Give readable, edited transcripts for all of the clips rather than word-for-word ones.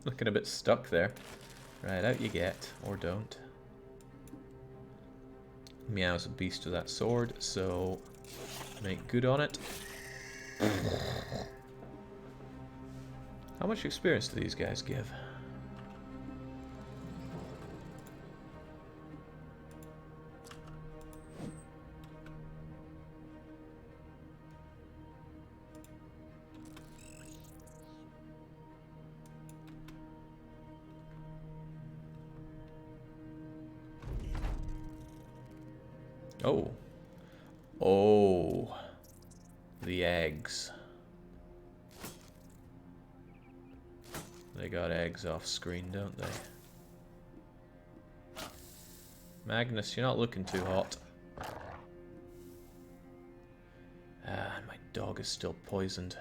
Looking a bit stuck there. Right, out you get, or don't. Meow's a beast with that sword, so make good on it. How much experience do these guys give? Oh. Oh. The eggs. They got eggs off screen, don't they? Magnus, you're not looking too hot. Ah, my dog is still poisoned.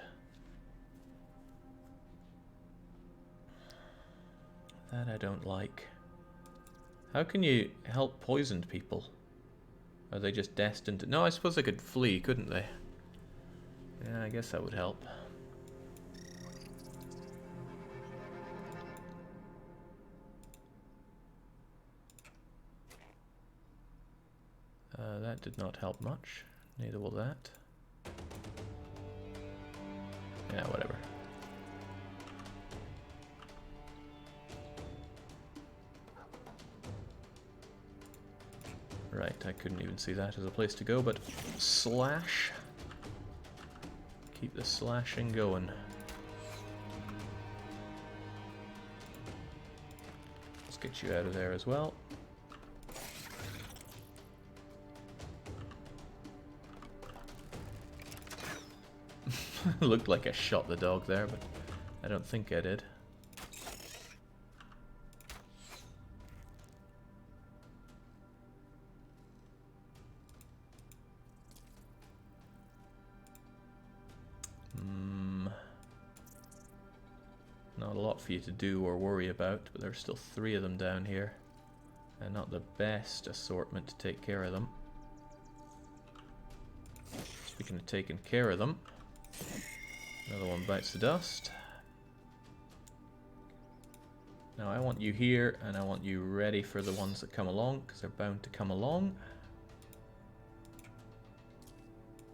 That I don't like. How can you help poisoned people? Are they just destined to... No, I suppose they could flee, couldn't they? Yeah, I guess that would help. That did not help much. Neither will that. Yeah, whatever. Right, I couldn't even see that as a place to go, but slash. Keep the slashing going. Let's get you out of there as well. Looked like I shot the dog there, but I don't think I did. Not a lot for you to do or worry about, but there's still 3 of them down here. And not the best assortment to take care of them. Speaking of taking care of them, another one bites the dust. Now I want you here, and I want you ready for the ones that come along, because they're bound to come along.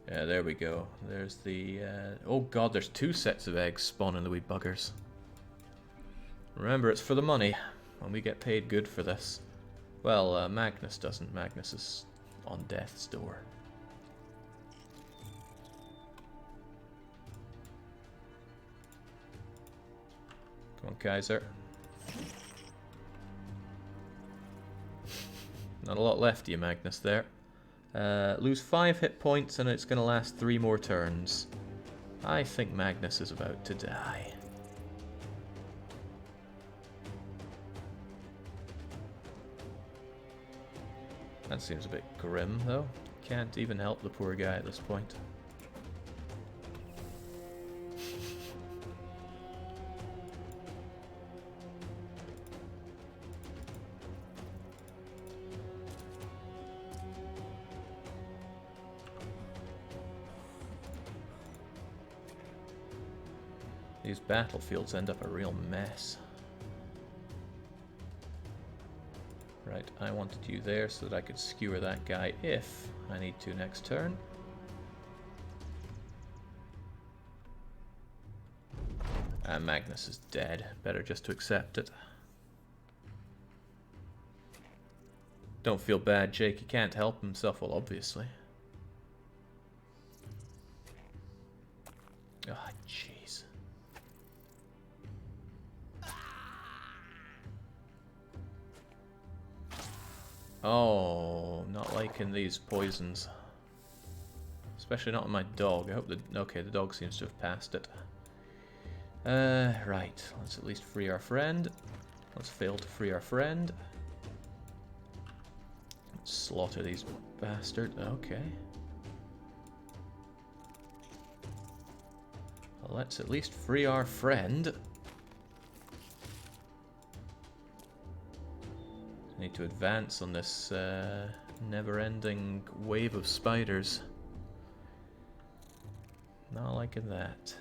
Yeah, there we go. There's the... oh god, there's 2 sets of eggs spawning the wee buggers. Remember, it's for the money, and we get paid good for this. Well, Magnus doesn't. Magnus is on death's door. Come on, Kaiser. Not a lot left of you, Magnus, there. Lose 5 hit points, and it's going to last 3 more turns. I think Magnus is about to die. That seems a bit grim, though. Can't even help the poor guy at this point. These battlefields end up a real mess. Right, I wanted you there so that I could skewer that guy if I need to next turn. And Magnus is dead. Better just to accept it. Don't feel bad, Jake. He can't help himself, well, obviously. Ah, jeez. Oh, not liking these poisons. Especially not on my dog. I hope the... Okay, the dog seems to have passed it. Right. Let's at least free our friend. Let's fail to free our friend. Let's slaughter these bastards. Okay. Well, let's at least free our friend. Need to advance on this never-ending wave of spiders. Not liking that.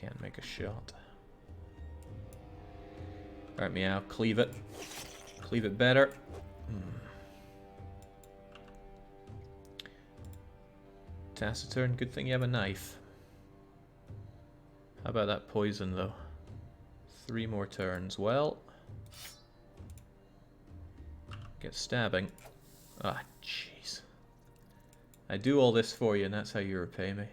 Can't make a shot. Alright, meow, cleave it. Cleave it better. Taciturn, good thing you have a knife. How about that poison, though? 3 more turns. Well, get stabbing. Ah, jeez. I do all this for you, and that's how you repay me.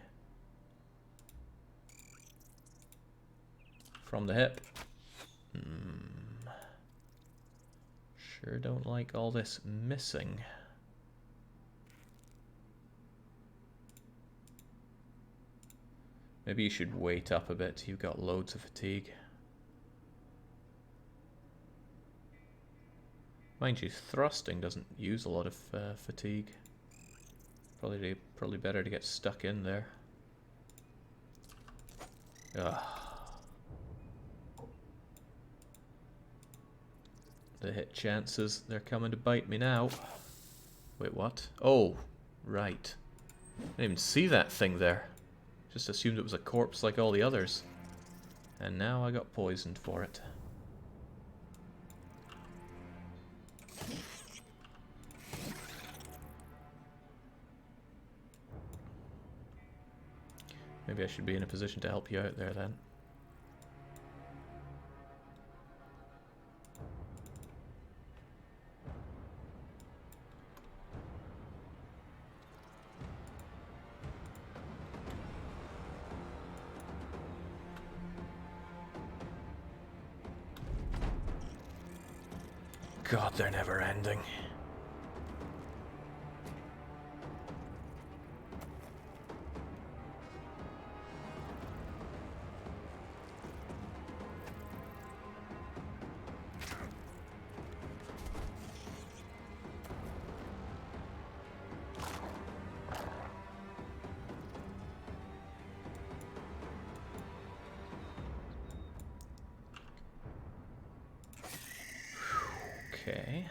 From the hip. Sure don't like all this missing. Maybe you should wait up a bit. You've got loads of fatigue. Mind you, thrusting doesn't use a lot of fatigue. Probably better to get stuck in there. Ugh. The hit chances, they're coming to bite me now. Wait, what? Oh, right. I didn't even see that thing there. Just assumed it was a corpse like all the others. And now I got poisoned for it. Maybe I should be in a position to help you out there then. God, they're never ending. Okay.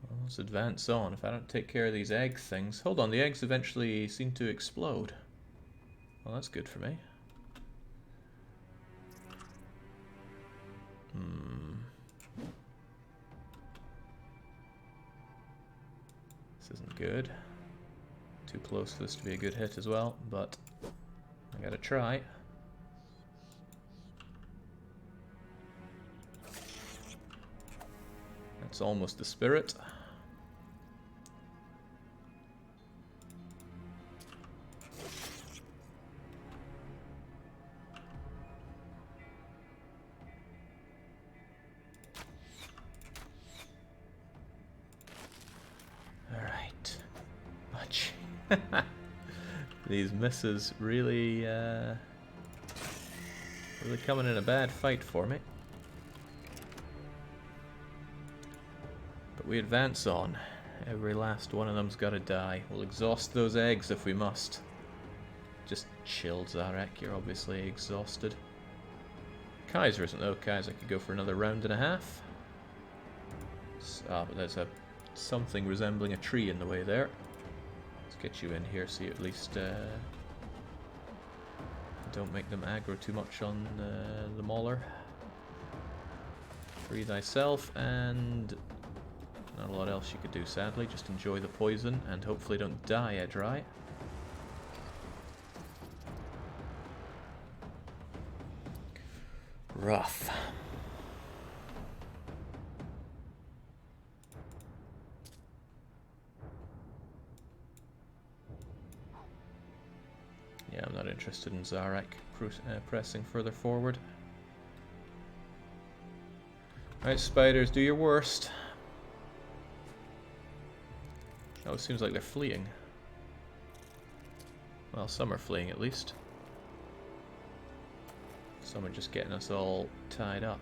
Well, let's advance on. If I don't take care of these egg things... Hold on, the eggs eventually seem to explode. Well, that's good for me. This isn't good. Too close for this to be a good hit as well, but I gotta try. That's almost the spirit. Alright. Much. These misses really, really coming in a bad fight for me. But we advance on. Every last one of them's gotta die. We'll exhaust those eggs if we must. Just chill, Zarek. You're obviously exhausted. Kaiser isn't though. Kaiser could go for another round and a half. But there's something resembling a tree in the way there. Let's get you in here so you at least don't make them aggro too much on the mauler. Free thyself, and not a lot else you could do, sadly. Just enjoy the poison and hopefully don't die at dry. Rough. Yeah, I'm not interested in Zarek pressing further forward. Alright, spiders, do your worst. Oh, it seems like they're fleeing. Well, some are fleeing at least. Some are just getting us all tied up.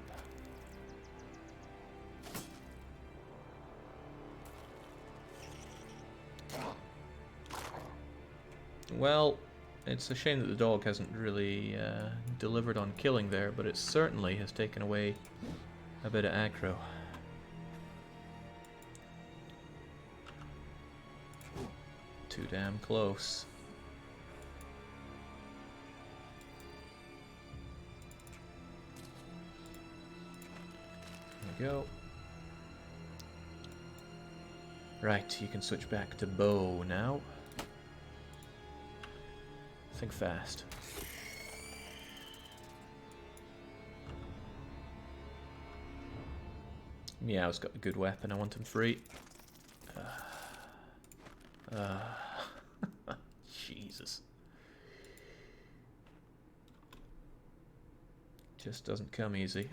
Well, it's a shame that the dog hasn't really delivered on killing there, but it certainly has taken away a bit of aggro. too damn close. There we go. Right, you can switch back to bow now. Think fast. Meow's got a good weapon, I want him free. Jesus. Just doesn't come easy.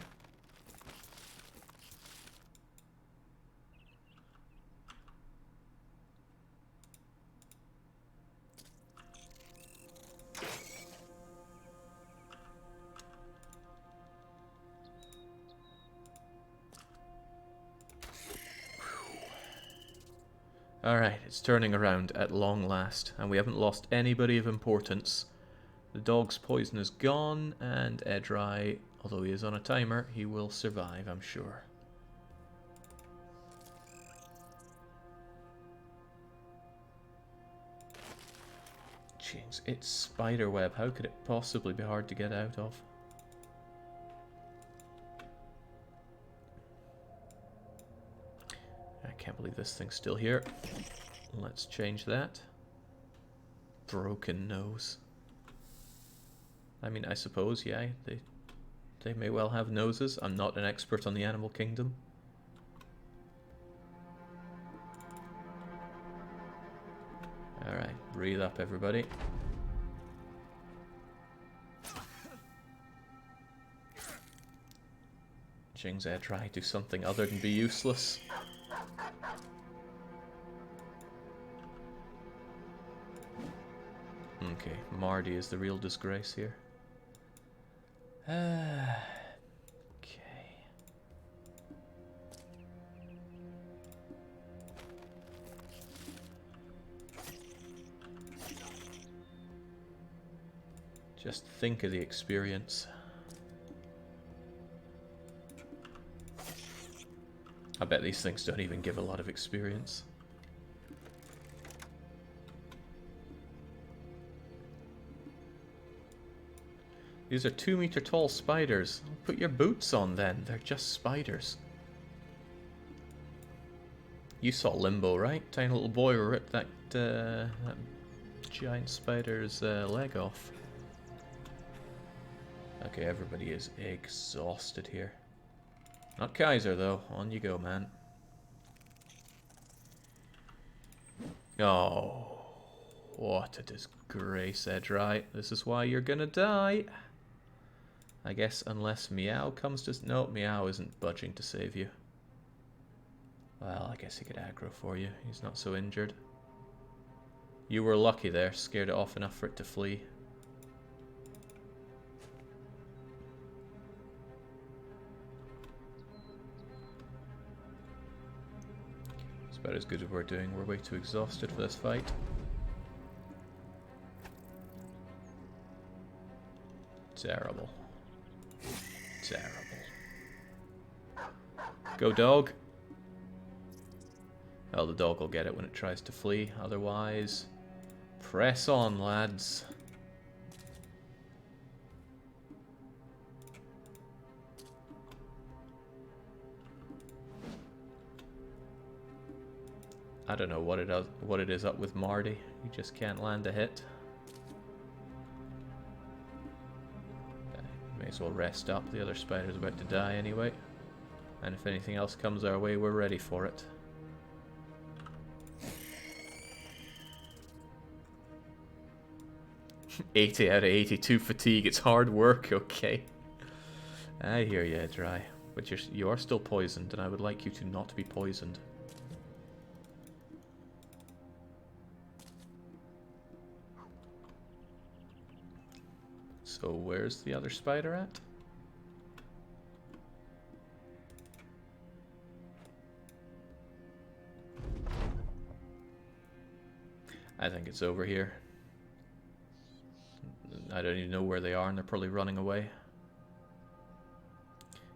Alright, it's turning around at long last, and we haven't lost anybody of importance. The dog's poison is gone, and Edrai, although he is on a timer, he will survive, I'm sure. Jeez, it's spiderweb. How could it possibly be hard to get out of? I can't believe this thing's still here. Let's change that. Broken nose. I mean, I suppose, yeah, they may well have noses. I'm not an expert on the animal kingdom. Alright, breathe up, everybody. Jing's try to do something other than be useless. Okay, Marty is the real disgrace here. Okay. Just think of the experience. I bet these things don't even give a lot of experience. These are 2-meter tall spiders. Put your boots on then. They're just spiders. You saw Limbo, right? Tiny little boy ripped that giant spider's leg off. Okay, everybody is exhausted here. Not Kaiser, though. On you go, man. Oh, what a disgrace, Edrai. This is why you're gonna die. I guess unless Meow comes to... No, Meow isn't budging to save you. Well, I guess he could aggro for you. He's not so injured. You were lucky there. Scared it off enough for it to flee. It's about as good as we're doing. We're way too exhausted for this fight. Terrible. Terrible. Go, dog. Oh, the dog will get it when it tries to flee. Otherwise, press on, lads. I don't know what it is up with Marty. He just can't land a hit. May as well rest up. The other spider's about to die anyway. And if anything else comes our way, we're ready for it. "80 out of 82 fatigue. It's hard work, okay. I hear you, Edrai. But you are still poisoned, and I would like you to not be poisoned. So where's the other spider at? I think it's over here. I don't even know where they are, and they're probably running away.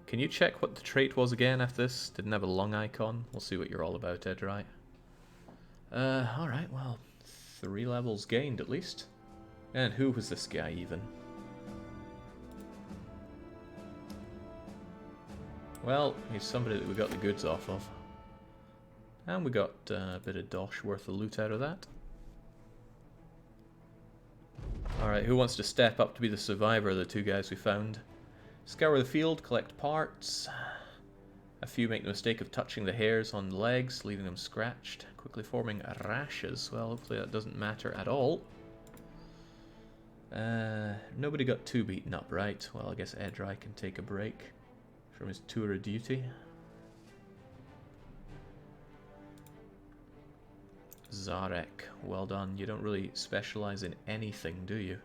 Can you check what the trait was again after this? Didn't have a lung icon. We'll see what you're all about, Edrai. Alright, well, 3 levels gained at least. And who was this guy even? Well, he's somebody that we got the goods off of. And we got a bit of dosh worth of loot out of that. Alright, who wants to step up to be the survivor of the 2 guys we found? Scour the field, collect parts. A few make the mistake of touching the hairs on the legs, leaving them scratched, quickly forming rashes. Well, hopefully that doesn't matter at all. Nobody got too beaten up, right? Well, I guess Edrai can take a break from his tour of duty. Zarek, well done. You don't really specialize in anything, do you?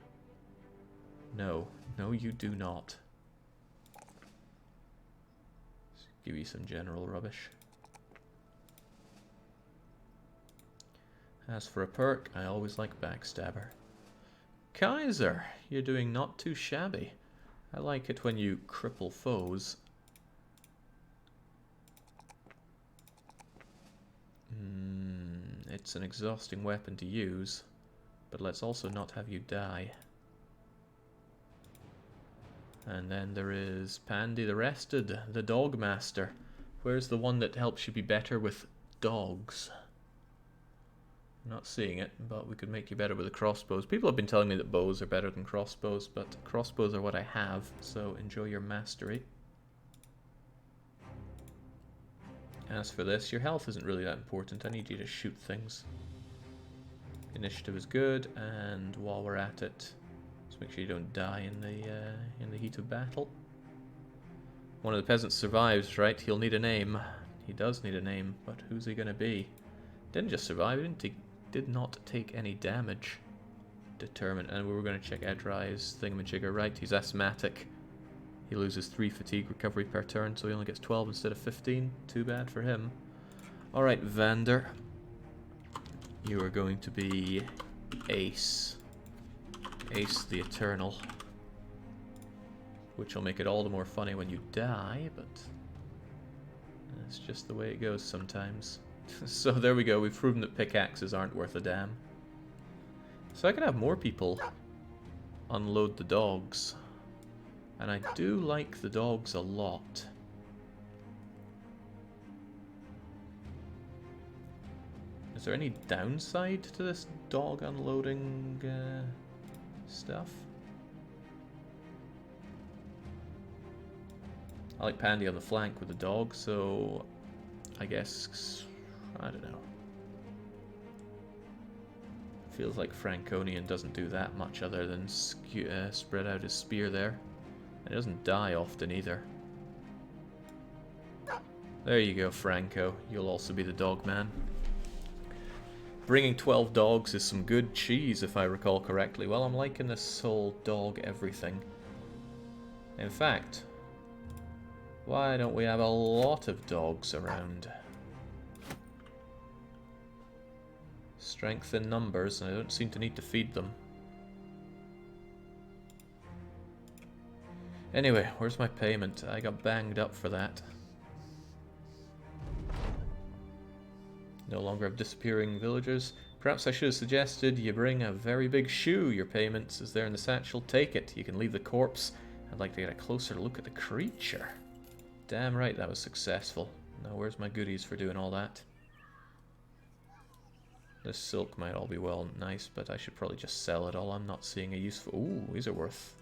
No. No, you do not. Just give you some general rubbish. As for a perk, I always like Backstabber. Kaiser, you're doing not too shabby. I like it when you cripple foes. It's an exhausting weapon to use, but let's also not have you die. And then there is Pandy the Rested, the Dog Master. Where's the one that helps you be better with dogs? I'm not seeing it, but we could make you better with the crossbows. People have been telling me that bows are better than crossbows, but crossbows are what I have, so enjoy your mastery. As for this, your health isn't really that important. I need you to shoot things. Initiative is good, and while we're at it, just make sure you don't die in the heat of battle. One of the peasants survives, right? He'll need a name. He does need a name, but who's he going to be? Didn't just survive. He did not take any damage. Determined, and we were going to check Edrai's thingamajigger, right? He's asthmatic. He loses 3 fatigue recovery per turn, so he only gets 12 instead of 15. Too bad for him. Alright, Vander. You are going to be Ace. Ace the Eternal. Which will make it all the more funny when you die, but that's just the way it goes sometimes. So there we go, we've proven that pickaxes aren't worth a damn. So I could have more people unload the dogs. And I do like the dogs a lot. Is there any downside to this dog unloading stuff? I like Pandy on the flank with the dog, so I guess, I don't know. Feels like Franconian doesn't do that much other than spread out his spear there. It doesn't die often either. There you go, Franco. You'll also be the dog man. Bringing 12 dogs is some good cheese, if I recall correctly. Well, I'm liking this whole dog everything. In fact, why don't we have a lot of dogs around? Strength in numbers, and I don't seem to need to feed them. Anyway, where's my payment? I got banged up for that. No longer have disappearing villagers. Perhaps I should have suggested you bring a very big shoe. Your payment is there in the satchel. Take it. You can leave the corpse. I'd like to get a closer look at the creature. Damn right that was successful. Now where's my goodies for doing all that? This silk might all be well and nice, but I should probably just sell it all. I'm not seeing a useful... Ooh, these are worth...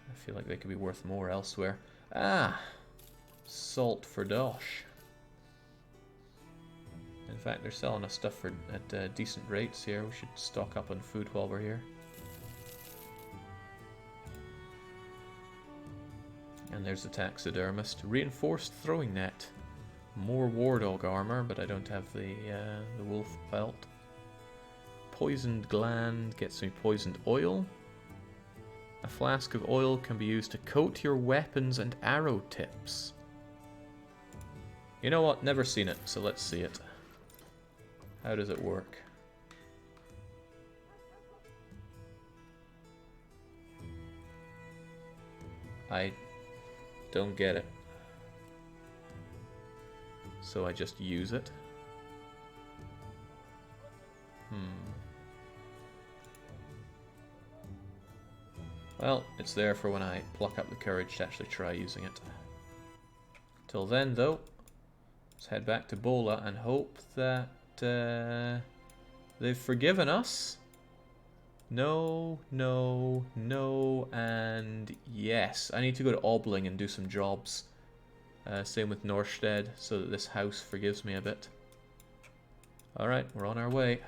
I feel like they could be worth more elsewhere. Ah! Salt for dosh. In fact, they're selling us stuff at decent rates here. We should stock up on food while we're here. And there's the taxidermist. Reinforced throwing net. More war dog armor, but I don't have the wolf belt. Poisoned gland gets me poisoned oil. A flask of oil can be used to coat your weapons and arrow tips. You know what? Never seen it, so let's see it. How does it work? I don't get it. So I just use it. Well, it's there for when I pluck up the courage to actually try using it. Till then, though, let's head back to Bola and hope that they've forgiven us. No, no, no, and yes. I need to go to Obling and do some jobs. Same with Norstead, so that this house forgives me a bit. Alright, we're on our way.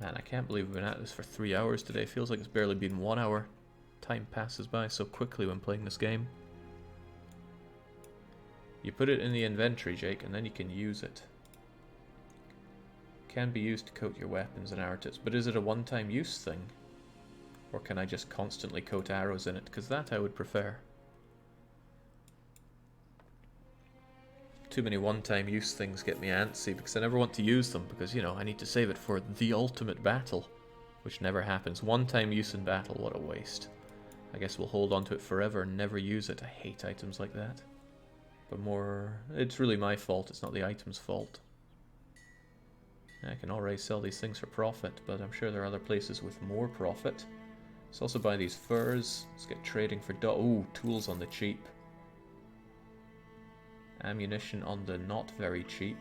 Man, I can't believe we've been at this for 3 hours today. Feels like it's barely been 1 hour. Time passes by so quickly when playing this game. You put it in the inventory, Jake, and then you can use it. Can be used to coat your weapons and arrow tips, but is it a one-time use thing? Or can I just constantly coat arrows in it? Because that I would prefer. Too many one-time use things get me antsy because I never want to use them because, you know, I need to save it for the ultimate battle, which never happens. One-time use in battle, what a waste. I guess we'll hold on to it forever and never use it. I hate items like that. But it's really my fault, it's not the item's fault. I can already sell these things for profit, but I'm sure there are other places with more profit. Let's also buy these furs. Let's get trading for ooh, tools on the cheap. Ammunition on the not very cheap.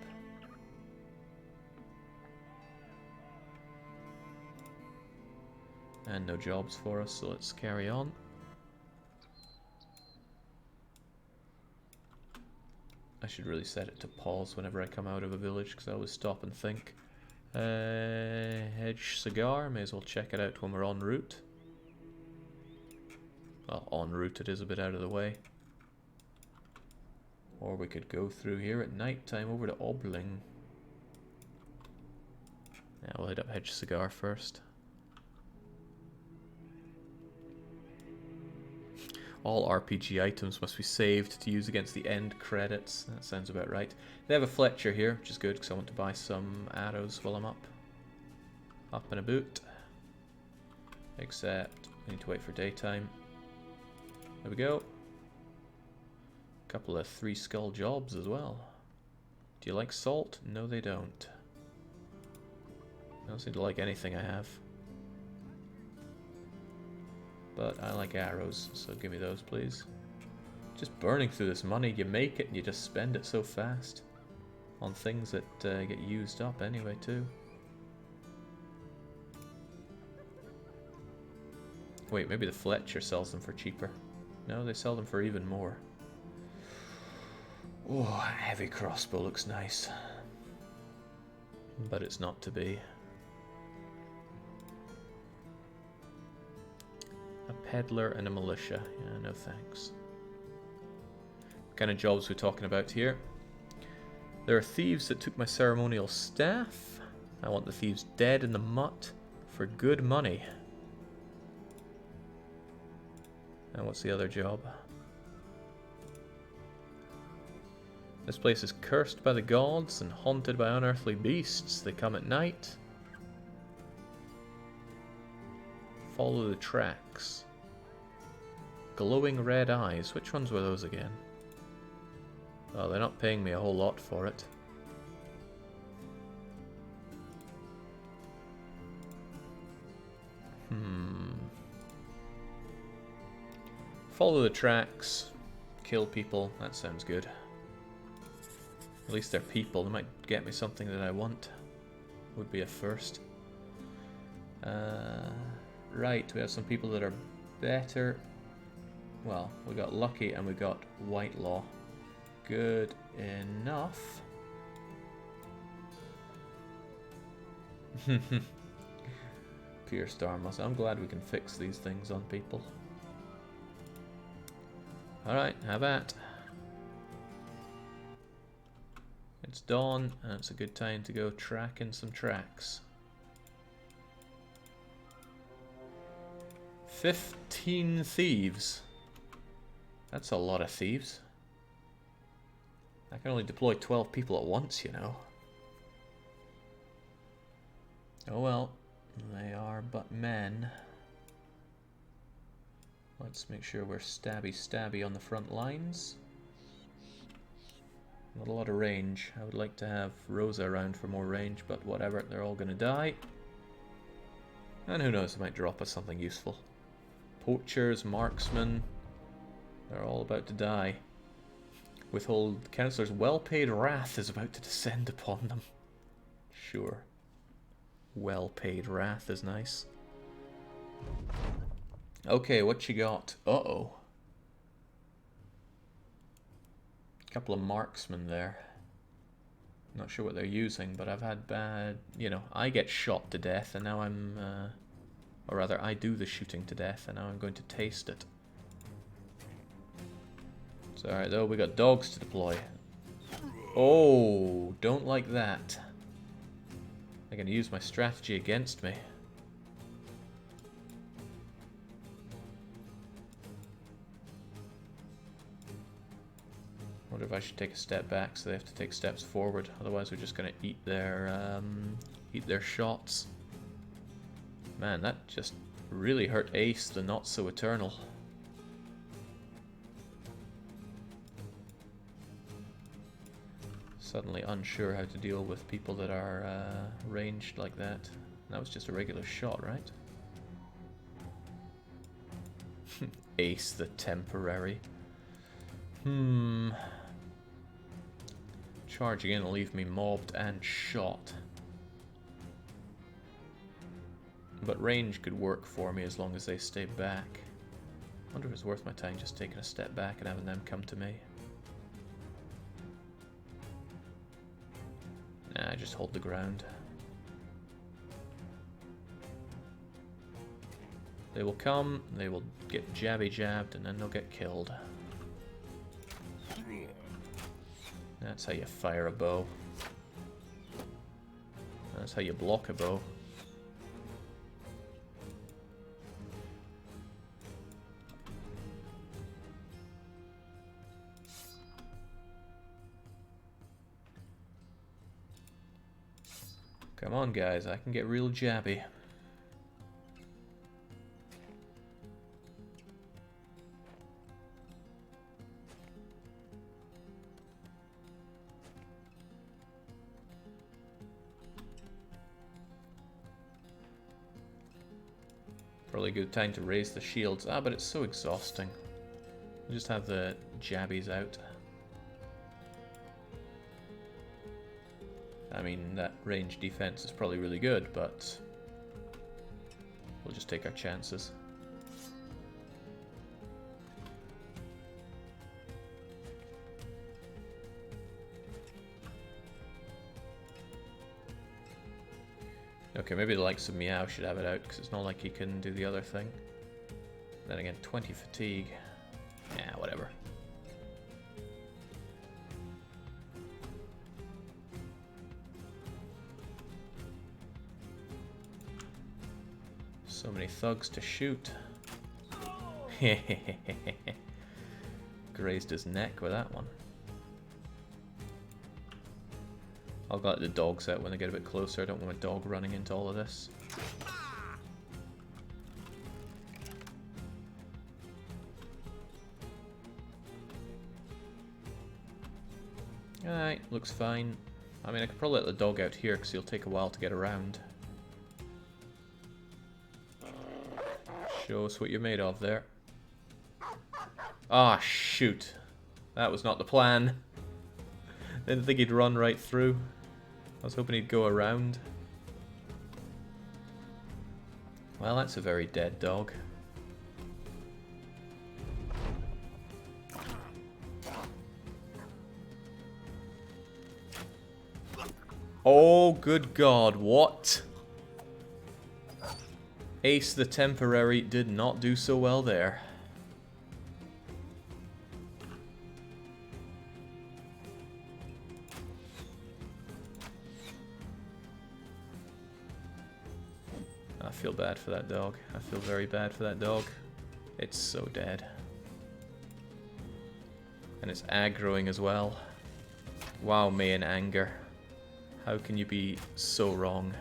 And no jobs for us, so let's carry on. I should really set it to pause whenever I come out of a village, because I always stop and think. Hedge cigar, may as well check it out when we're en route. Well, en route it is a bit out of the way. Or we could go through here at night time over to Obling. Yeah, we'll hit up Hedge Cigar first. All RPG items must be saved to use against the end credits. That sounds about right. They have a Fletcher here, which is good because I want to buy some arrows while I'm up. Up and about. Except we need to wait for daytime. There we go. Couple of 3 skull jobs as well. Do you like salt? No, they don't. They don't seem to like anything I have. But I like arrows, so give me those, please. Just burning through this money. You make it and you just spend it so fast. On things that get used up anyway, too. Wait, maybe the Fletcher sells them for cheaper. No, they sell them for even more. Oh, a heavy crossbow looks nice. But it's not to be. A peddler and a militia. Yeah, no thanks. What kind of jobs are we talking about here? There are thieves that took my ceremonial staff. I want the thieves dead in the mutt for good money. And what's the other job? This place is cursed by the gods and haunted by unearthly beasts. They come at night. Follow the tracks. Glowing red eyes. Which ones were those again? Oh, they're not paying me a whole lot for it. Follow the tracks. Kill people. That sounds good. At least they're people. They might get me something that I want. Would be a first. Right, we have some people that are better. Well, we got Lucky and we got Whitelaw. Good enough. Pierced arm muscle. I'm glad we can fix these things on people. Alright, have at. It's dawn, and it's a good time to go tracking some tracks. 15 thieves. That's a lot of thieves. I can only deploy 12 people at once, you know. Oh well, they are but men. Let's make sure we're stabby on the front lines. Not a lot of range. I would like to have Rosa around for more range, but whatever, they're all gonna die. And who knows, they might drop us something useful. Poachers, marksmen, they're all about to die. Withhold Councillor's well-paid wrath is about to descend upon them. Sure. Well-paid wrath is nice. Okay, what you got? Uh-oh. Couple of marksmen there. Not sure what they're using, but I've had bad... You know, I get shot to death, and now I'm... or rather, I do the shooting to death, and now I'm going to taste it. It's alright though, we got dogs to deploy. Oh, don't like that. They're going to use my strategy against me. Wonder if I should take a step back so they have to take steps forward. Otherwise, we're just going to eat their shots. Man, that just really hurt Ace, the not so eternal. Suddenly unsure how to deal with people that are ranged like that. That was just a regular shot, right? Ace the temporary. Charging in will leave me mobbed and shot. But range could work for me as long as they stay back. Wonder if it's worth my time just taking a step back and having them come to me. Nah, just hold the ground. They will come, they will get jabby jabbed, and then they'll get killed. That's how you fire a bow. That's how you block a bow. Come on, guys, I can get real jabby. Probably a good time to raise the shields. Ah, but it's so exhausting. We'll just have the jabbies out. I mean, that range defense is probably really good, but we'll just take our chances. Okay, maybe the likes of Meow should have it out, because it's not like he can do the other thing. Then again, 20 fatigue. Yeah, whatever. So many thugs to shoot. Grazed his neck with that one. I'll let the dogs out when they get a bit closer. I don't want my dog running into all of this. Alright, looks fine. I mean, I could probably let the dog out here because he'll take a while to get around. Show us what you're made of there. Ah, shoot. That was not the plan. Didn't think he'd run right through. I was hoping he'd go around. Well, that's a very dead dog. Oh, good God, what? Ace the Temporary did not do so well there. I feel bad for that dog. I feel very bad for that dog. It's so dead. And it's aggroing as well. Wow, May in anger. How can you be so wrong?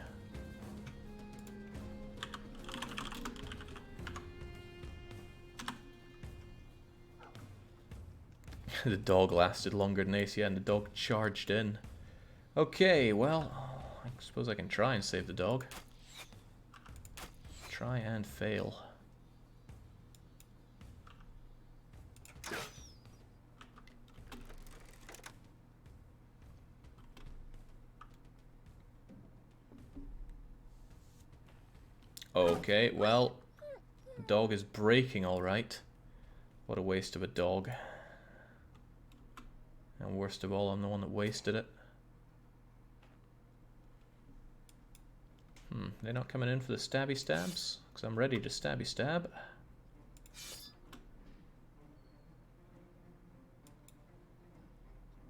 The dog lasted longer than Ace, yeah, and the dog charged in. Okay, well, I suppose I can try and save the dog. Try and fail. Okay, well, the dog is breaking alright. What a waste of a dog. And worst of all, I'm the one that wasted it. They're not coming in for the stabby stabs? Because I'm ready to stabby stab.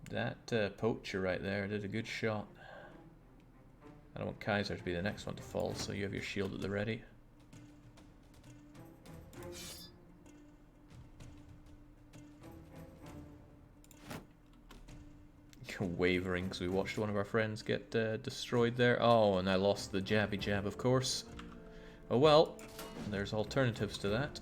That poacher right there did a good shot. I don't want Kaiser to be the next one to fall, so you have your shield at the ready. Wavering because we watched one of our friends get destroyed there. Oh, and I lost the jabby jab, of course. Oh well, there's alternatives to that.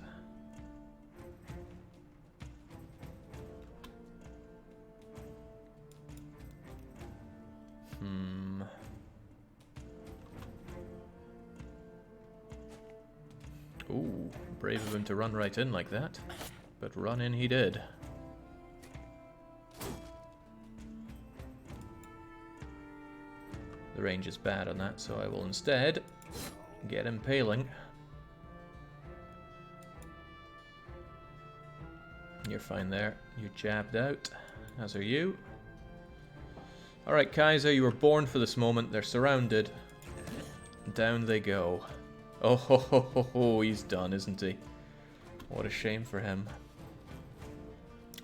Ooh, brave of him to run right in like that. But run in he did. The range is bad on that, so I will instead get impaling. You're fine there. You're jabbed out, as are you. Alright, Kaiser, you were born for this moment. They're surrounded. Down they go. Oh, ho, ho, ho, ho, he's done, isn't he? What a shame for him.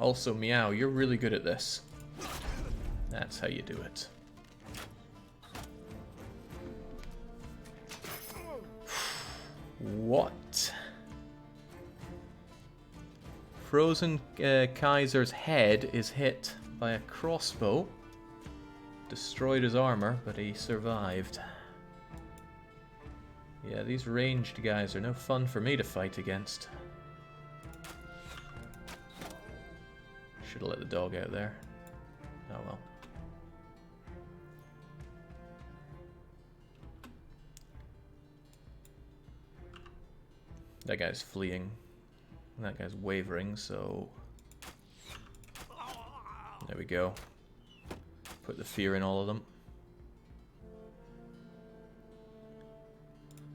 Also, Meow, you're really good at this. That's how you do it. What? Frozen Kaiser's head is hit by a crossbow. Destroyed his armor, but he survived. Yeah, these ranged guys are no fun for me to fight against. Should have let the dog out there. Oh well. That guy's fleeing. That guy's wavering, so... There we go. Put the fear in all of them.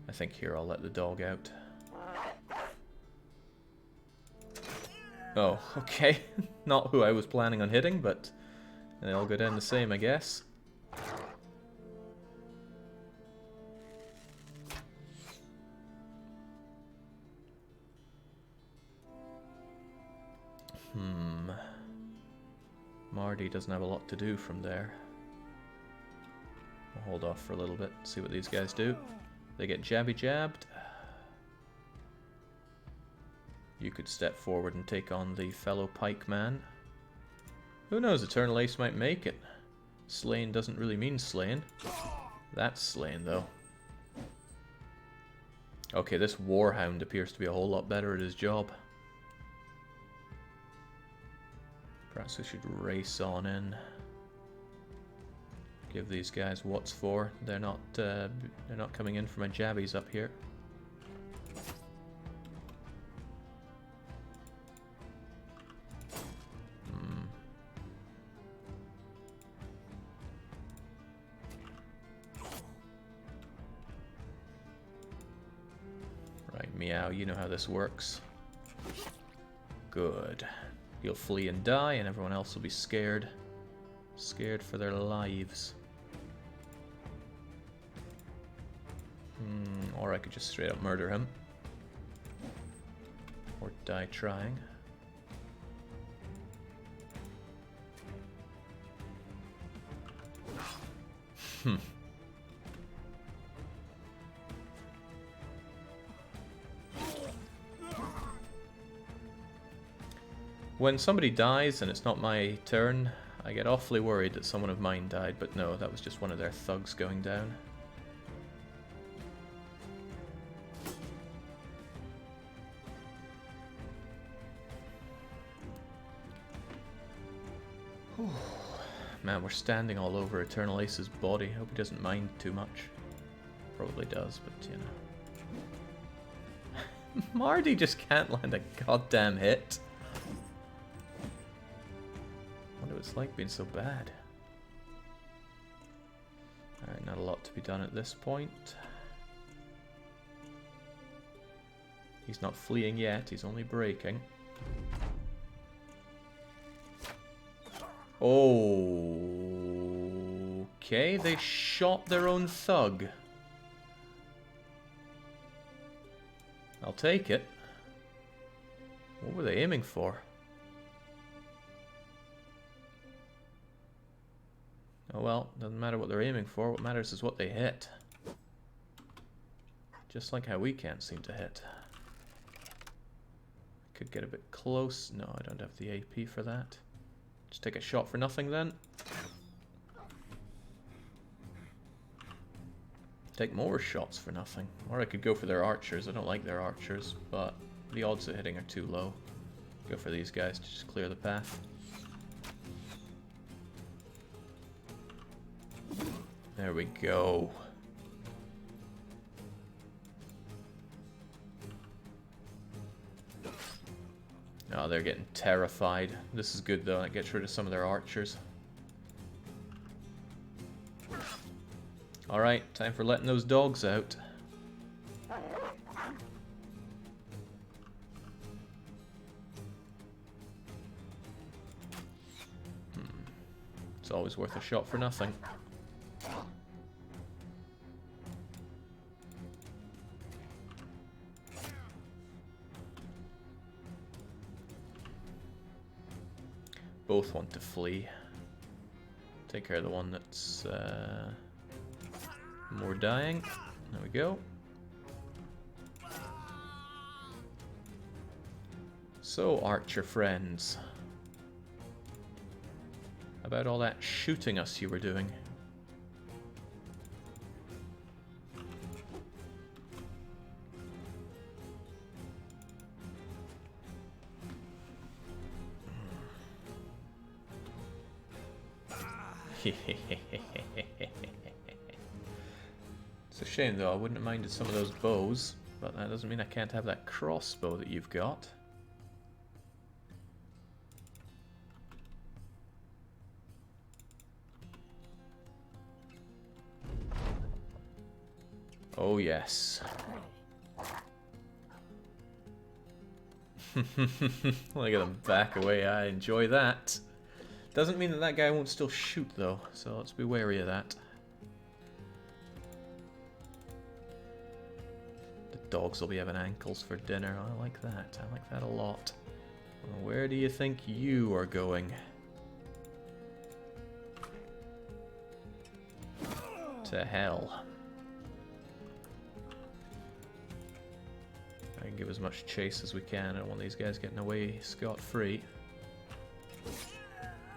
I think here I'll let the dog out. Oh, okay. Not who I was planning on hitting, but they all go down the same, I guess. Marty doesn't have a lot to do from there. I'll hold off for a little bit, see what these guys do. They get jabby jabbed. You could step forward and take on the fellow pikeman. Who knows, Eternal Ace might make it. Slain doesn't really mean slain. That's slain, though. Okay, this Warhound appears to be a whole lot better at his job. Perhaps we should race on in. Give these guys what's for. They're not coming in for my jabbies up here. Right, Meow, you know how this works. Good. You'll flee and die, and everyone else will be scared. Scared for their lives. Or I could just straight up murder him. Or die trying. When somebody dies and it's not my turn, I get awfully worried that someone of mine died, but no, that was just one of their thugs going down. Man, we're standing all over Eternal Ace's body. Hope he doesn't mind too much. Probably does, but you know. Marty just can't land a goddamn hit. I wonder what it's like being so bad. Alright, not a lot to be done at this point. He's not fleeing yet, he's only breaking. Oh, okay, they shot their own thug. I'll take it. What were they aiming for? Oh well, doesn't matter what they're aiming for, what matters is what they hit. Just like how we can't seem to hit. Could get a bit close. No, I don't have the AP for that. Just take a shot for nothing then. Take more shots for nothing. Or I could go for their archers. I don't like their archers, but the odds of hitting are too low. Go for these guys to just clear the path. There we go. Oh, they're getting terrified. This is good though, it gets rid of some of their archers. Alright, time for letting those dogs out. It's always worth a shot for nothing. Both want to flee. Take care of the one that's more dying. There we go. So, archer friends. About all that shooting us you were doing. It's a shame though, I wouldn't have minded some of those bows, but that doesn't mean I can't have that crossbow that you've got. Oh yes. Look at them back away, I enjoy that. Doesn't mean that that guy won't still shoot though, so let's be wary of that. The dogs will be having ankles for dinner, I like that a lot. Well, where do you think you are going? To hell. I can give as much chase as we can, I don't want these guys getting away scot-free.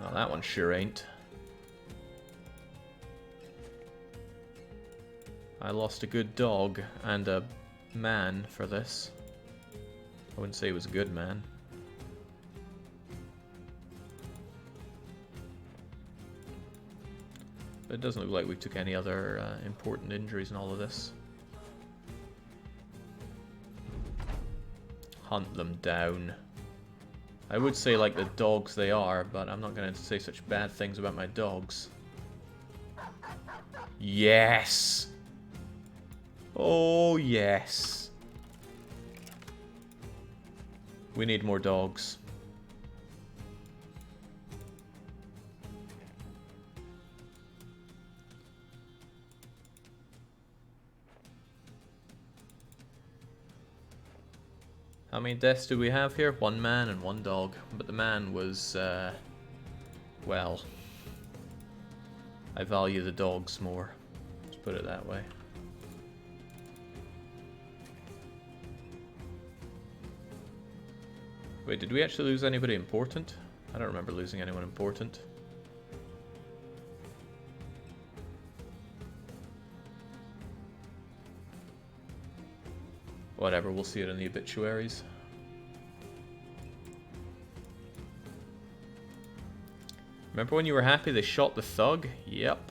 Oh, that one sure ain't. I lost a good dog and a man for this. I wouldn't say he was a good man. But it doesn't look like we took any other important injuries in all of this. Hunt them down. I would say like the dogs they are, but I'm not going to say such bad things about my dogs. Yes! Oh, yes. We need more dogs. How many deaths do we have here? One man and one dog. But the man was, well, I value the dogs more. Let's put it that way. Wait, did we actually lose anybody important? I don't remember losing anyone important. Whatever, we'll see it in the obituaries. Remember when you were happy they shot the thug? Yep.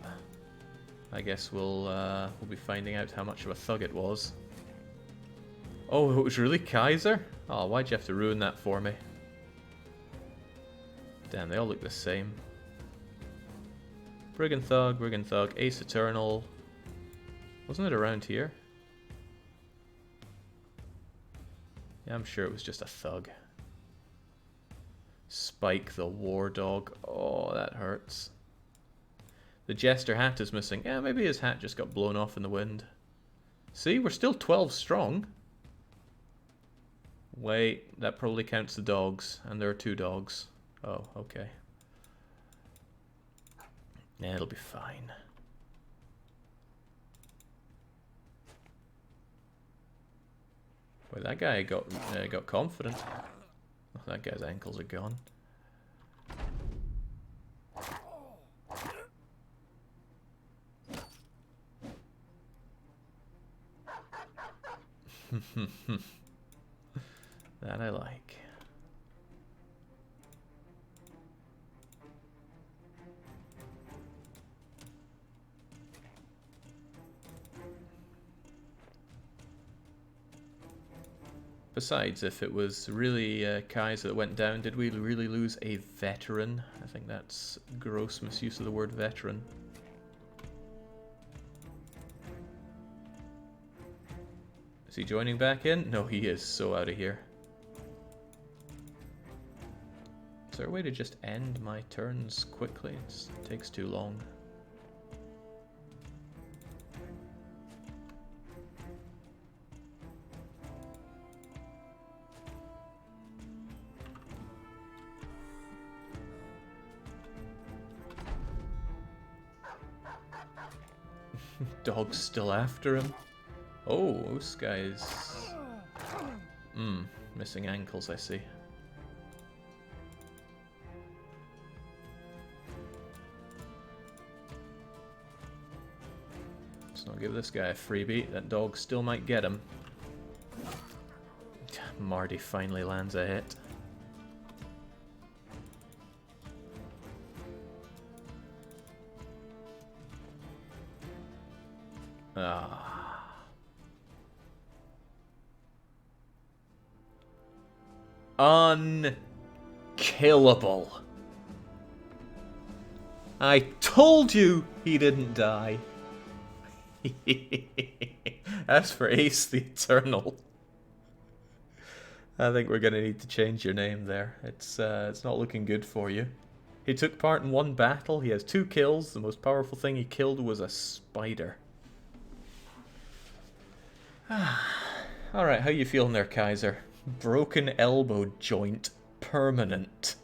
I guess we'll be finding out how much of a thug it was. Oh, it was really Kaiser? Oh, why'd you have to ruin that for me? Damn, they all look the same. Brigand Thug, Ace Eternal. Wasn't it around here? Yeah, I'm sure it was just a thug. Spike the War Dog. Oh, that hurts. The Jester hat is missing. Yeah, maybe his hat just got blown off in the wind. See, we're still 12 strong. Wait, that probably counts the dogs. And there are 2 dogs. Oh, okay. Yeah, it'll be fine. Wait, that guy got confident. Oh, that guy's ankles are gone. That I like. Besides, if it was really Kaiser that went down, did we really lose a veteran? I think that's gross misuse of the word veteran. Is he joining back in? No, he is so out of here. Is there a way to just end my turns quickly? It takes too long. Dog's still after him. Oh, this guy's... missing ankles, I see. Let's not give this guy a freebie. That dog still might get him. Marty finally lands a hit. Ah. Unkillable. I told you he didn't die. As for Ace the Eternal, I think we're gonna need to change your name there. It's not looking good for you. He took part in 1 battle. He has 2 kills. The most powerful thing he killed was a spider. Alright, how you feeling there, Kaiser? Broken elbow joint, permanent.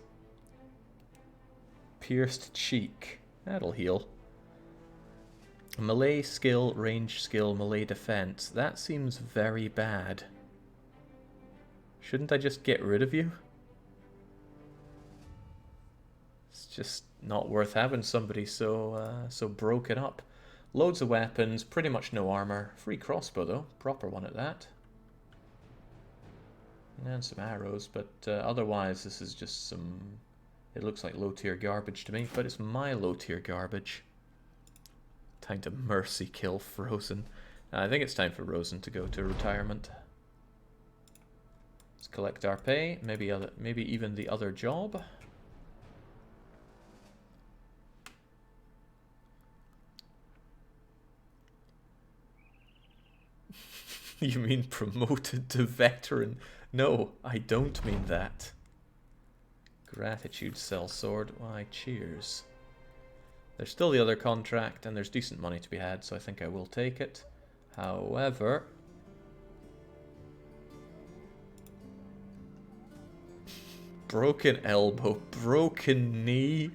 Pierced cheek. That'll heal. Melee skill, range skill, melee defense. That seems very bad. Shouldn't I just get rid of you? It's just not worth having somebody so broken up. Loads of weapons, pretty much no armor. Free crossbow though, proper one at that. And some arrows, but otherwise this is just some... It looks like low tier garbage to me, but it's my low tier garbage. Time to mercy kill Frozen. I think it's time for Rosen to go to retirement. Let's collect our pay, maybe even the other job. You mean promoted to veteran? No, I don't mean that. Gratitude sell sword. Why, cheers. There's still the other contract, and there's decent money to be had, so I think I will take it. However... broken elbow, broken knee.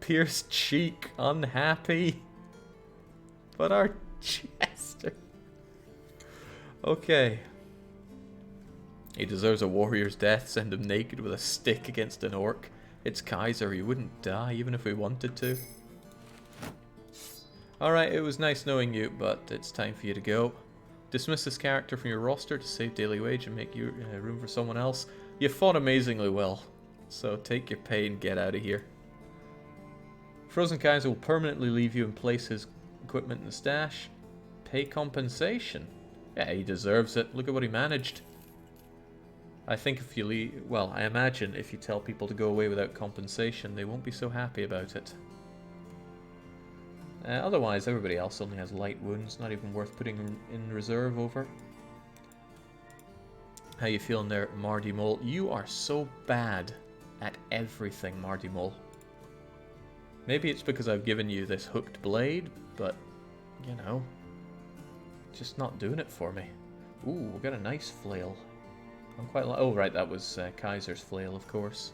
Pierced cheek, unhappy. But our Chester. Okay. He deserves a warrior's death. Send him naked with a stick against an orc. It's Kaiser. He wouldn't die even if we wanted to. Alright, it was nice knowing you, but it's time for you to go. Dismiss this character from your roster to save daily wage and make you room for someone else. You fought amazingly well, so take your pay and get out of here. Frozen Kaiser will permanently leave you and place his equipment in the stash. Pay compensation. Yeah, he deserves it. Look at what he managed. I think if you leave... Well, I imagine if you tell people to go away without compensation, they won't be so happy about it. Otherwise, everybody else only has light wounds. Not even worth putting in reserve over. How you feeling there, Mardy Mole? You are so bad at everything, Mardy Mole. Maybe it's because I've given you this hooked blade, but, you know, just not doing it for me. Ooh, we got a nice flail. I'm quite oh, right, that was Kaiser's flail, of course.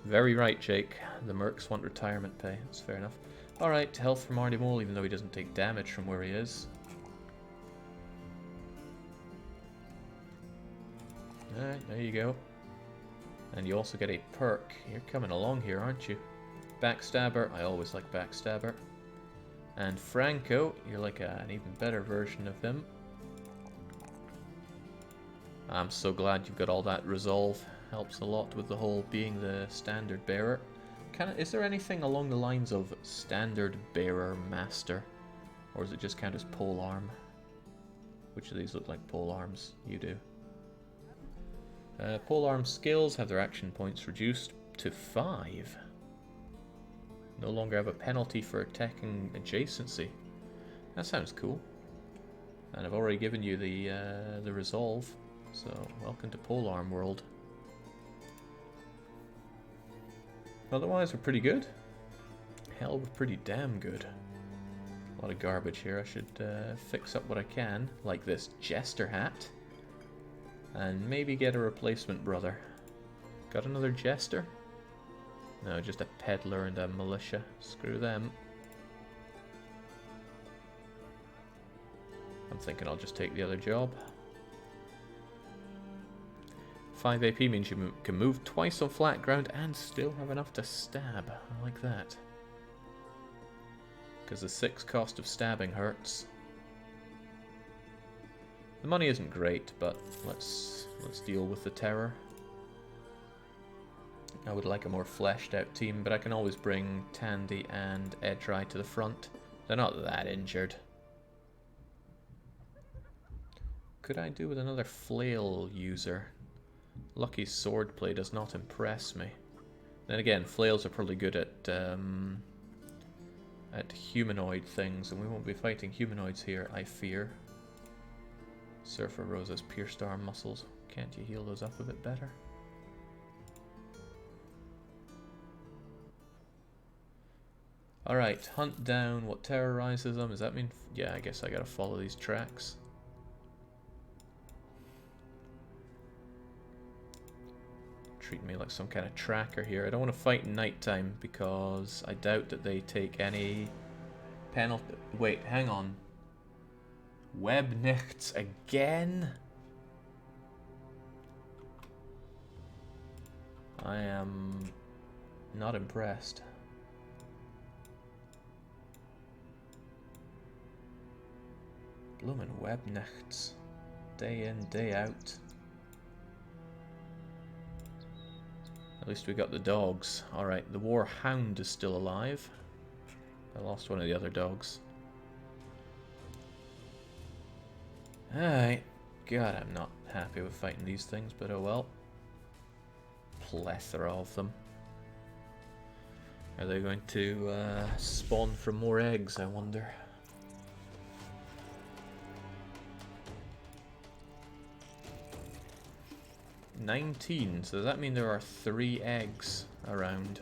Very right, Jake. The mercs want retirement pay. That's fair enough. Alright, health for Mardy Mole, even though he doesn't take damage from where he is. Alright, there you go. And you also get a perk. You're coming along here, aren't you? Backstabber. I always like Backstabber. And Franco, you're like an even better version of him. I'm so glad you've got all that resolve. Helps a lot with the whole being the standard bearer. Is there anything along the lines of standard bearer master? Or does it just count as polearm? Which of these look like polearms? You do. Polearm skills have their action points reduced to 5. No longer have a penalty for attacking adjacency. That sounds cool. And I've already given you the resolve. So, welcome to Polearm world. Otherwise, we're pretty good. Hell, we're pretty damn good. A lot of garbage here. I should fix up what I can, like this jester hat. And maybe get a replacement brother. Got another jester? No, just a peddler and a militia. Screw them. I'm thinking I'll just take the other job. 5 AP means you can move twice on flat ground and still have enough to stab. I like that. Because the 6 cost of stabbing hurts. The money isn't great, but let's deal with the terror. I would like a more fleshed out team, but I can always bring Tandy and Edry to the front. They're not that injured. Could I do with another flail user? Lucky's swordplay does not impress me. Then again, flails are probably good at humanoid things, and we won't be fighting humanoids here, I fear. Surfer Rosa's pierced arm muscles. Can't you heal those up a bit better? Alright, hunt down what terrorizes them. Does that mean... Yeah, I guess I gotta follow these tracks. Treat me like some kind of tracker here. I don't want to fight in nighttime because I doubt that they take any penalty. Wait, hang on. Webnichts again? I am not impressed. Bloomin' Webnichts. Day in, day out. At least we got the dogs. Alright, the War Hound is still alive. I lost one of the other dogs. Alright. God, I'm not happy with fighting these things, but oh well. Plethora of them. Are they going to spawn from more eggs, I wonder? $19, so does that mean there are 3 eggs around?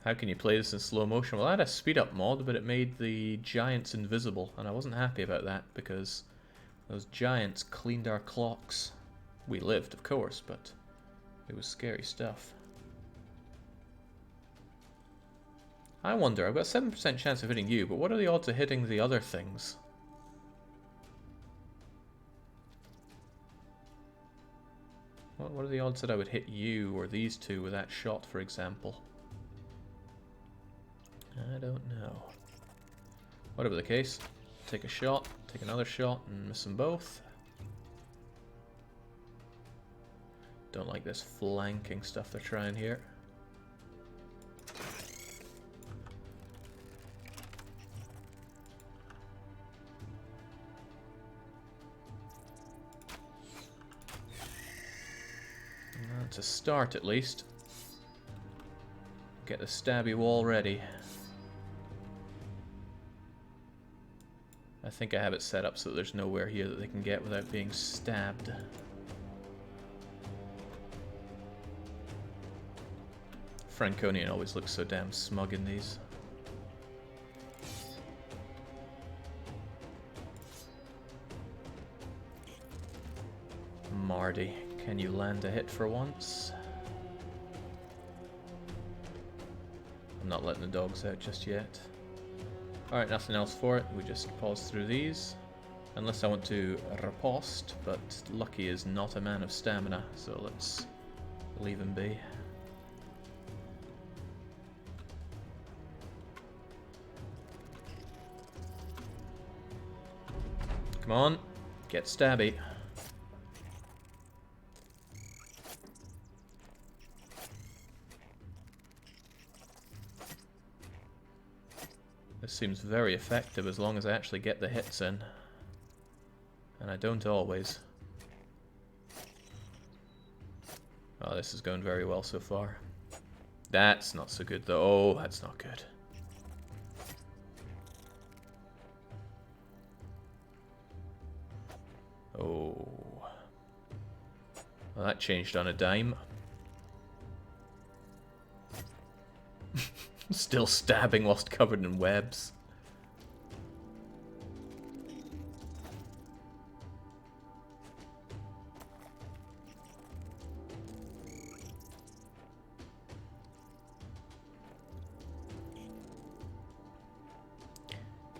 How can you play this in slow motion? Well, I had a speed up mod, but it made the giants invisible, and I wasn't happy about that because those giants cleaned our clocks. We lived, of course, but it was scary stuff. I wonder, I've got a 7% chance of hitting you, but what are the odds of hitting the other things? What are the odds that I would hit you or these two with that shot, for example? I don't know. Whatever the case, take a shot, take another shot, and miss them both. Don't like this flanking stuff they're trying here. That's a start at least. Get the stabby wall ready. I think I have it set up so that there's nowhere here that they can get without being stabbed. Franconian always looks so damn smug in these. Mardy, can you land a hit for once? I'm not letting the dogs out just yet. Alright, nothing else for it. We just pause through these. Unless I want to riposte, but Lucky is not a man of stamina, so let's leave him be. Come on, get stabby. This seems very effective as long as I actually get the hits in. And I don't always. Oh, this is going very well so far. That's not so good though. Oh, that's not good. Oh. Well, that changed on a dime. Still stabbing whilst covered in webs.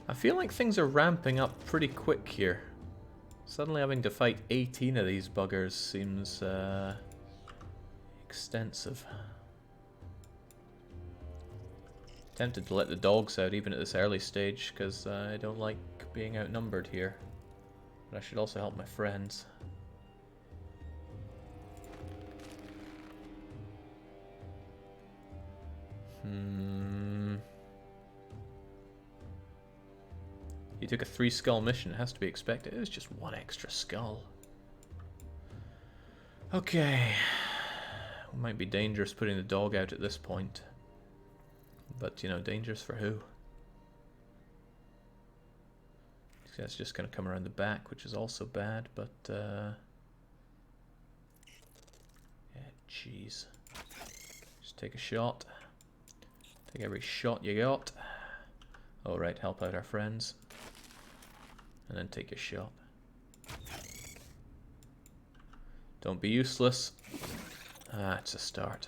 I feel like things are ramping up pretty quick here. Suddenly having to fight 18 of these buggers seems extensive. Tempted to let the dogs out even at this early stage because I don't like being outnumbered here. But I should also help my friends. You took a 3-skull mission, it has to be expected. It was just 1 extra skull. Okay. It might be dangerous putting the dog out at this point. But, you know, dangerous for who? This guy's just going to come around the back, which is also bad, but, yeah, jeez. Just take a shot. Take every shot you got. Alright, help out our friends. And then take a shot. Don't be useless. Ah, it's a start.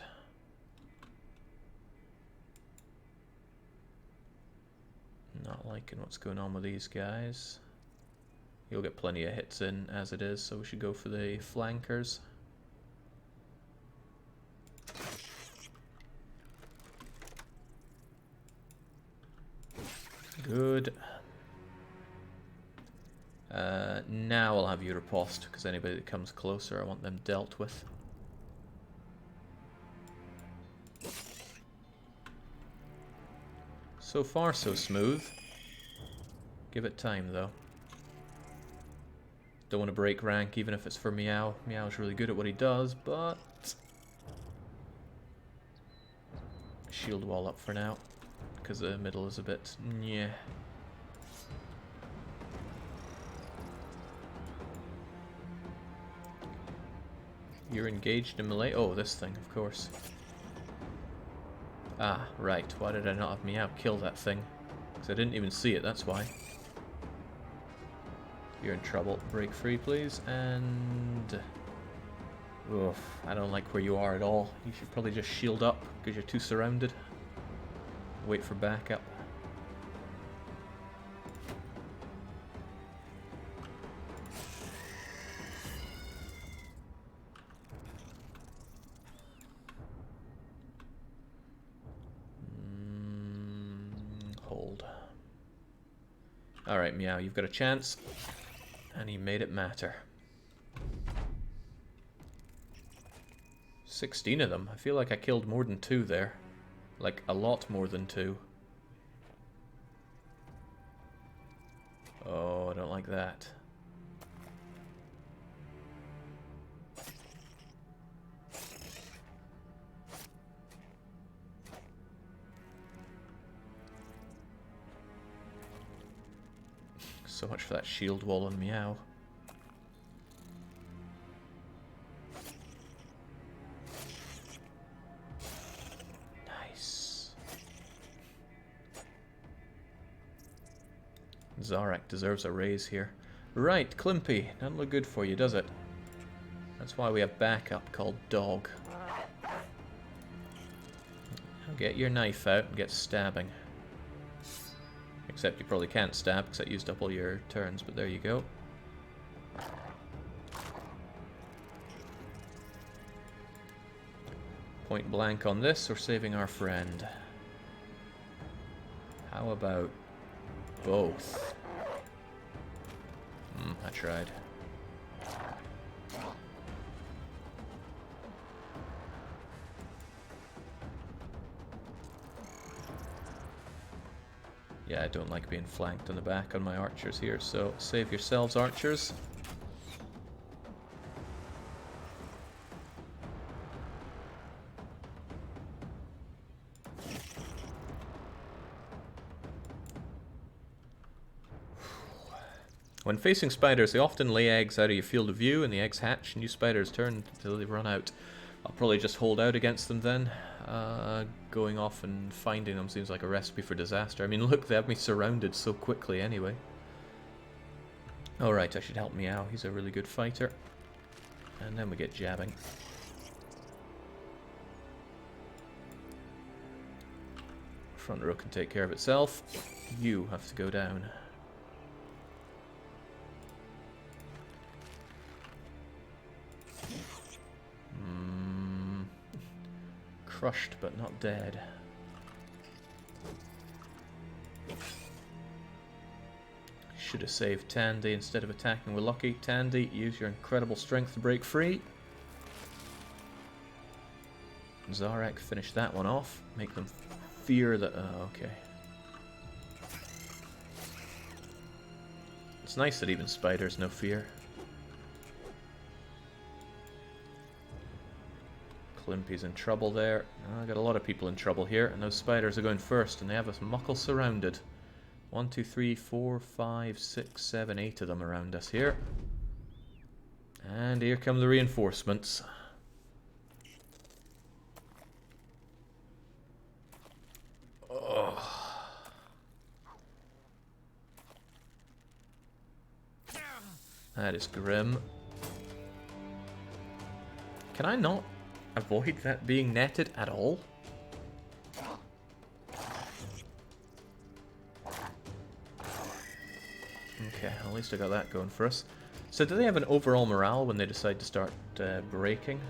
Not liking what's going on with these guys. You'll get plenty of hits in as it is, so we should go for the flankers. Good. Now I'll have you riposte, because anybody that comes closer, I want them dealt with. So far, so smooth. Give it time, though. Don't want to break rank, even if it's for Meow. Meow's really good at what he does, but... Shield wall up for now, because the middle is a bit... yeah. You're engaged in melee? Oh, this thing, of course. Ah, right. Why did I not have Meow kill that thing? Because I didn't even see it, that's why. You're in trouble. Break free, please. And... oof, I don't like where you are at all. You should probably just shield up, because you're too surrounded. Wait for backup. Hold. Alright, Meow, you've got a chance. And he made it matter. 16 of them. I feel like I killed more than 2 there. Like, a lot more than 2. Oh, I don't like that. So much for that shield wall on Meow. Nice. Zarak deserves a raise here. Right, Klimpy. Doesn't look good for you, does it? That's why we have backup called Dog. Now get your knife out and get stabbing. Except you probably can't stab because that used up all your turns, but there you go. Point blank on this, or saving our friend. How about both? I tried. Yeah, I don't like being flanked on the back on my archers here, so save yourselves, archers. When facing spiders, they often lay eggs out of your field of view, and the eggs hatch, and new spiders turn until they run out. I'll probably just hold out against them then. Going off and finding them seems like a recipe for disaster. I mean, look, they have me surrounded so quickly anyway. Alright, I should help Meow. He's a really good fighter. And then we get jabbing. Front row can take care of itself. You have to go down. Crushed but not dead. Should have saved Tandy instead of attacking. We're lucky. Tandy, use your incredible strength to break free. Zarak, finish that one off. Make them fear that... Oh, okay. It's nice that even spiders know fear. Klimpy's in trouble there. I got a lot of people in trouble here, and those spiders are going first, and they have us muckle surrounded. 1, 2, 3, 4, 5, 6, 7, 8 of them around us here. And here come the reinforcements. Oh. That is grim. Can I not avoid that being netted at all? Okay, at least I got that going for us. So do they have an overall morale when they decide to start breaking?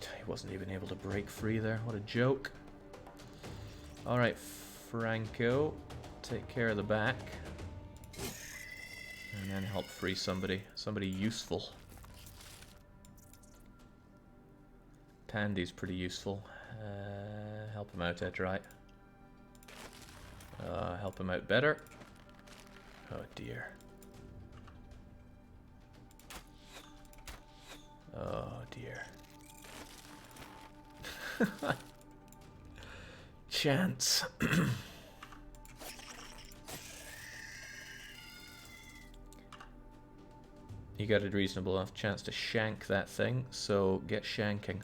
He wasn't even able to break free there. What a joke. Alright, Franco, take care of the back. And then help free somebody. Somebody useful. Tandy's pretty useful. Help him out, Ed, right? Help him out better. Oh dear. Oh dear. Chance. You got a reasonable enough chance to shank that thing, so get shanking.